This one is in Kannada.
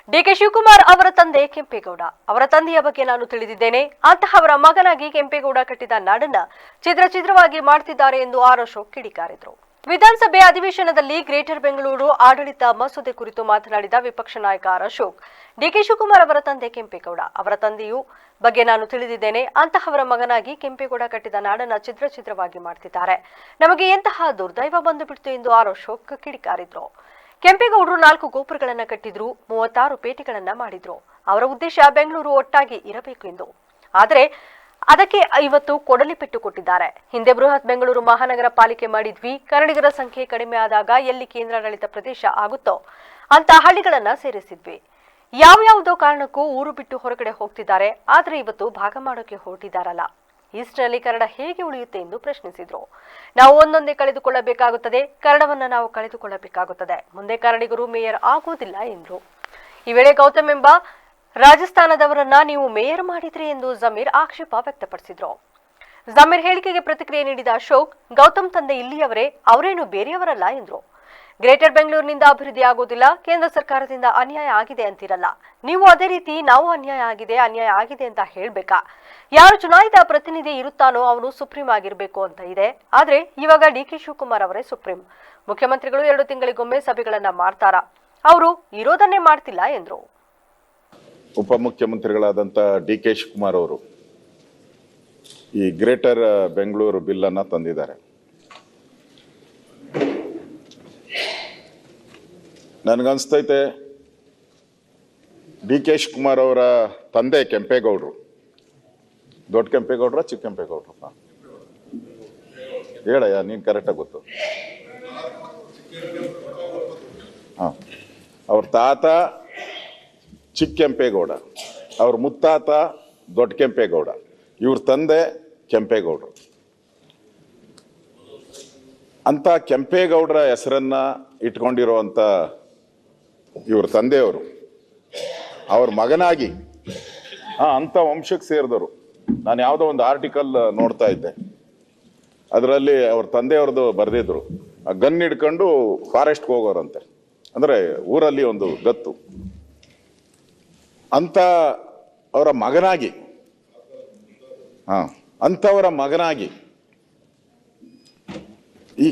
ಡಿಕೆ ಶಿವಕುಮಾರ್ ಅವರ ತಂದೆ ಕೆಂಪೇಗೌಡ ಅವರ ತಂದೆಯ ಬಗ್ಗೆ ನಾನು ತಿಳಿದಿದ್ದೇನೆ. ಅಂತಹವರ ಮಗನಾಗಿ ಕೆಂಪೇಗೌಡ ಕಟ್ಟಿದ ನಾಡನ್ನ ಚಿತ್ರವಾಗಿ ಮಾಡ್ತಿದ್ದಾರೆ ಎಂದು ಆರ್ ಅಶೋಕ್ ಕಿಡಿಕಾರಿದರು. ವಿಧಾನಸಭೆ ಅಧಿವೇಶನದಲ್ಲಿ ಗ್ರೇಟರ್ ಬೆಂಗಳೂರು ಆಡಳಿತ ಮಸೂದೆ ಕುರಿತು ಮಾತನಾಡಿದ ವಿಪಕ್ಷ ನಾಯಕ ಆರ್ ಅಶೋಕ್, ಡಿಕೆ ಶಿವಕುಮಾರ್ ಅವರ ತಂದೆ ಕೆಂಪೇಗೌಡ ಅವರ ತಂದೆಯು ಬಗ್ಗೆ ನಾನು ತಿಳಿದಿದ್ದೇನೆ. ಅಂತಹವರ ಮಗನಾಗಿ ಕೆಂಪೇಗೌಡ ಕಟ್ಟಿದ ನಾಡನ್ನ ಚಿತ್ರವಾಗಿ ಮಾಡ್ತಿದ್ದಾರೆ. ನಮಗೆ ಎಂತಹ ದುರ್ದೈವ ಬಂದು ಬಿಡ್ತು ಎಂದು ಆರ್ ಅಶೋಕ್ ಕಿಡಿಕಾರಿದ್ರು. ಕೆಂಪೇಗೌಡರು 4 ಗೋಪುರಗಳನ್ನ ಕಟ್ಟಿದ್ರು, 36 ಪೇಟೆಗಳನ್ನ ಮಾಡಿದ್ರು. ಅವರ ಉದ್ದೇಶ ಬೆಂಗಳೂರು ಒಟ್ಟಾಗಿ ಇರಬೇಕು ಎಂದು. ಆದರೆ ಅದಕ್ಕೆ ಇವತ್ತು ಕೊಡಲಿ ಪೆಟ್ಟು ಕೊಟ್ಟಿದ್ದಾರೆ. ಹಿಂದೆ ಬೃಹತ್ ಬೆಂಗಳೂರು ಮಹಾನಗರ ಪಾಲಿಕೆ ಮಾಡಿದ್ವಿ. ಕನ್ನಡಿಗರ ಸಂಖ್ಯೆ ಕಡಿಮೆ ಆದಾಗ ಎಲ್ಲಿ ಕೇಂದ್ರಾಡಳಿತ ಪ್ರದೇಶ ಆಗುತ್ತೋ ಅಂತ ಹಳ್ಳಿಗಳನ್ನ ಸೇರಿಸಿದ್ವಿ. ಯಾವ್ಯಾವುದೋ ಕಾರಣಕ್ಕೂ ಊರು ಬಿಟ್ಟು ಹೊರಗಡೆ ಹೋಗ್ತಿದ್ದಾರೆ. ಆದ್ರೆ ಇವತ್ತು ಭಾಗ ಮಾಡೋಕೆ ಹೊರಟಿದ್ದಾರಲ್ಲ, ಈಸ್ಟ್ನಲ್ಲಿ ಕನ್ನಡ ಹೇಗೆ ಉಳಿಯುತ್ತೆ ಎಂದು ಪ್ರಶ್ನಿಸಿದ್ರು. ನಾವು ಒಂದೊಂದೇ ಕಳೆದುಕೊಳ್ಳಬೇಕಾಗುತ್ತದೆ, ಕನ್ನಡವನ್ನ ನಾವು ಕಳೆದುಕೊಳ್ಳಬೇಕಾಗುತ್ತದೆ. ಮುಂದೆ ಕನ್ನಡಿಗರು ಮೇಯರ್ ಆಗುವುದಿಲ್ಲ ಎಂದರು. ಈ ವೇಳೆ ಗೌತಮ್ ಎಂಬ ರಾಜಸ್ಥಾನದವರನ್ನ ನೀವು ಮೇಯರ್ ಮಾಡಿದ್ರಿ ಎಂದು ಜಮೀರ್ ಆಕ್ಷೇಪ ವ್ಯಕ್ತಪಡಿಸಿದ್ರು. ಜಮೀರ್ ಹೇಳಿಕೆಗೆ ಪ್ರತಿಕ್ರಿಯೆ ನೀಡಿದ ಅಶೋಕ್, ಗೌತಮ್ ತಂದೆ ಇಲ್ಲಿಯವರೇ, ಅವರೇನು ಬೇರೆಯವರಲ್ಲ ಎಂದರು. ಗ್ರೇಟರ್ ಬೆಂಗಳೂರಿನಿಂದ ಅಭಿವೃದ್ಧಿ ಆಗುವುದಿಲ್ಲ, ಕೇಂದ್ರ ಸರ್ಕಾರದಿಂದ ಅನ್ಯಾಯ ಆಗಿದೆ ಅಂತಿರಲ್ಲ. ನೀವು ಅದೇ ರೀತಿ ನಾವು ಅನ್ಯಾಯ ಆಗಿದೆ ಅಂತ ಹೇಳ್ಬೇಕಾ? ಯಾರು ಚುನಾಯಿತ ಪ್ರತಿನಿಧಿ ಇರುತ್ತಾನೋ ಅವನು ಸುಪ್ರೀಂ ಆಗಿರ್ಬೇಕು ಅಂತ ಇದೆ. ಆದ್ರೆ ಇವಾಗ ಡಿಕೆ ಶಿವಕುಮಾರ್ ಅವರೇ ಸುಪ್ರೀಂ. ಮುಖ್ಯಮಂತ್ರಿಗಳು 2 ತಿಂಗಳಿಗೊಮ್ಮೆ ಸಭೆಗಳನ್ನ ಮಾಡ್ತಾರಾ? ಅವರು ಇರೋದನ್ನೇ ಮಾಡ್ತಿಲ್ಲ ಎಂದ್ರು. ಉಪಮುಖ್ಯಮಂತ್ರಿಗಳಾದಂಥ ಡಿಕೆ ಶಿವಕುಮಾರ್ ಅವರು ಈ ಗ್ರೇಟರ್ ಬೆಂಗಳೂರು ಬಿಲ್ ಅನ್ನ ತಂದಿದ್ದಾರೆ. ನನಗನ್ಸ್ತೈತೆ ಡಿಕೆ ಶಿವಕುಮಾರ್ ಅವರ ತಂದೆ ಕೆಂಪೇಗೌಡರು, ದೊಡ್ಡ ಕೆಂಪೇಗೌಡ್ರ ಚಿಕ್ಕ ಕೆಂಪೇಗೌಡ್ರಪ್ಪ ಹೇಳಯ್ಯ, ನೀನು ಕರೆಕ್ಟಾಗಿ ಗೊತ್ತು. ಅವ್ರ ತಾತ ಚಿಕ್ಕ ಕೆಂಪೇಗೌಡ, ಅವ್ರ ಮುತ್ತಾತ ದೊಡ್ಡ ಕೆಂಪೇಗೌಡ, ಇವ್ರ ತಂದೆ ಕೆಂಪೇಗೌಡರು. ಅಂತ ಕೆಂಪೇಗೌಡರ ಹೆಸರನ್ನ ಇಟ್ಕೊಂಡಿರುವಂತ ಇವ್ರ ತಂದೆಯವರು ಅವ್ರ ಮಗನಾಗಿ ಅಂತ ವಂಶಕ್ಕೆ ಸೇರಿದವರು. ನಾನು ಯಾವುದೋ ಒಂದು ಆರ್ಟಿಕಲ್ ನೋಡ್ತಾ ಇದ್ದೆ, ಅದರಲ್ಲಿ ಅವ್ರ ತಂದೆಯವ್ರದ್ದು ಬರೆದಿದ್ರು, ಗನ್ ಹಿಡ್ಕೊಂಡು ಫಾರೆಸ್ಟ್ಗೆ ಹೋಗೋರಂತೆ, ಅಂದ್ರೆ ಊರಲ್ಲಿ ಒಂದು ಗತ್ತು. ಅಂತ ಅವರ ಮಗನಾಗಿ ಅಂತವರ ಮಗನಾಗಿ ಈ